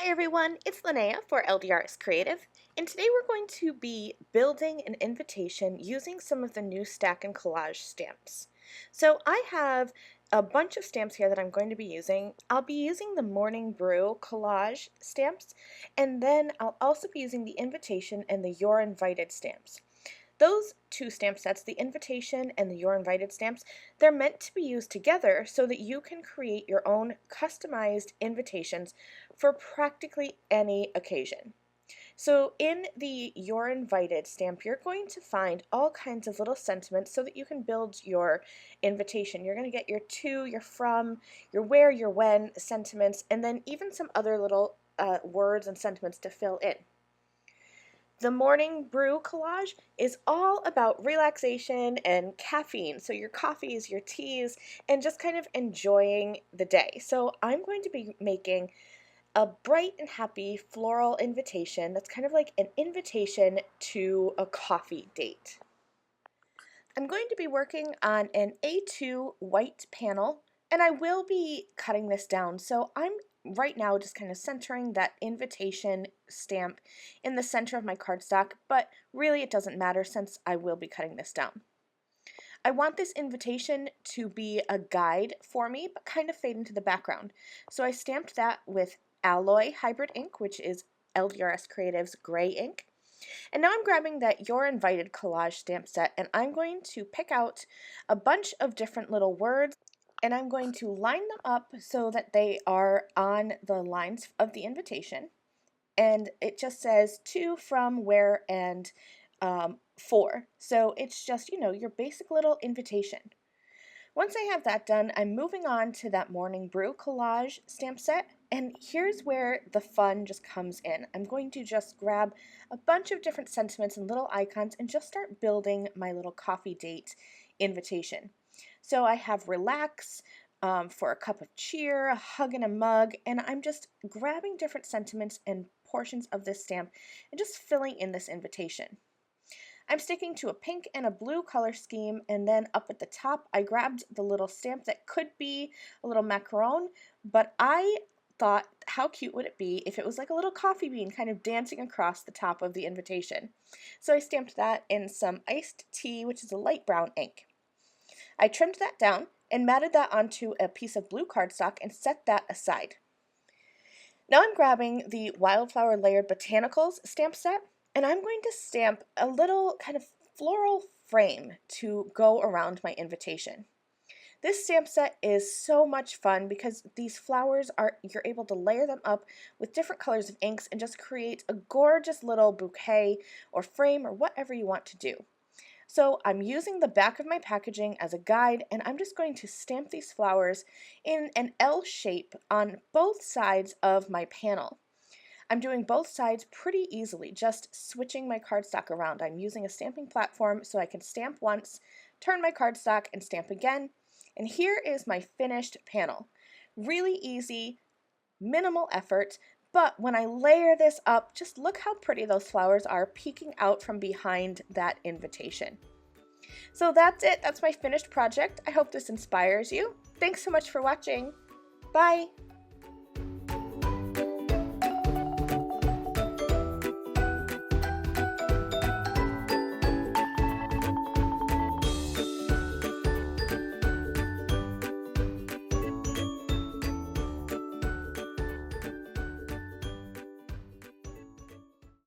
Hi everyone, it's Linnea for LDRS Creative, and today we're going to be building an invitation using some of the new Stack and Collage stamps. So I have a bunch of stamps here that I'm going to be using. I'll be using the Morning Brew collage stamps, and then I'll also be using the invitation and the You're Invited stamps. Those two stamp sets, the invitation and the You're Invited stamps, they're meant to be used together so that you can create your own customized invitations for practically any occasion. So in the You're Invited stamp, you're going to find all kinds of little sentiments so that you can build your invitation. You're going to get your to, your from, your where, your when sentiments, and then even some other little words and sentiments to fill in. The Morning Brew collage is all about relaxation and caffeine, so your coffees, your teas, and just kind of enjoying the day. So I'm going to be making a bright and happy floral invitation that's kind of like an invitation to a coffee date. I'm going to be working on an A2 white panel, and I will be cutting this down, so I'm right now just kind of centering that invitation stamp in the center of my cardstock, but really it doesn't matter since I will be cutting this down. I want this invitation to be a guide for me, but kind of fade into the background. So I stamped that with Alloy Hybrid ink, which is LDRS Creative's gray ink. And now I'm grabbing that You're Invited collage stamp set, and I'm going to pick out a bunch of different little words, and I'm going to line them up so that they are on the lines of the invitation. And it just says to, from, where, and for. So it's just, your basic little invitation. Once I have that done, I'm moving on to that Morning Brew collage stamp set, and here's where the fun just comes in. I'm going to just grab a bunch of different sentiments and little icons and just start building my little coffee date invitation. So I have relax, for a cup of cheer, a hug and a mug, and I'm just grabbing different sentiments and portions of this stamp and just filling in this invitation. I'm sticking to a pink and a blue color scheme, and then up at the top I grabbed the little stamp that could be a little macaron, but I thought how cute would it be if it was like a little coffee bean kind of dancing across the top of the invitation. So I stamped that in some iced tea, which is a light brown ink. I trimmed that down and matted that onto a piece of blue cardstock and set that aside. Now I'm grabbing the Wildflower Layered Botanicals stamp set, and I'm going to stamp a little kind of floral frame to go around my invitation. This stamp set is so much fun because these flowers you're able to layer them up with different colors of inks and just create a gorgeous little bouquet or frame or whatever you want to do. So I'm using the back of my packaging as a guide, and I'm just going to stamp these flowers in an L shape on both sides of my panel. I'm doing both sides pretty easily, just switching my cardstock around. I'm using a stamping platform so I can stamp once, turn my cardstock, and stamp again. And here is my finished panel. Really easy, minimal effort, but when I layer this up, just look how pretty those flowers are peeking out from behind that invitation. So that's it. That's my finished project. I hope this inspires you. Thanks so much for watching. Bye!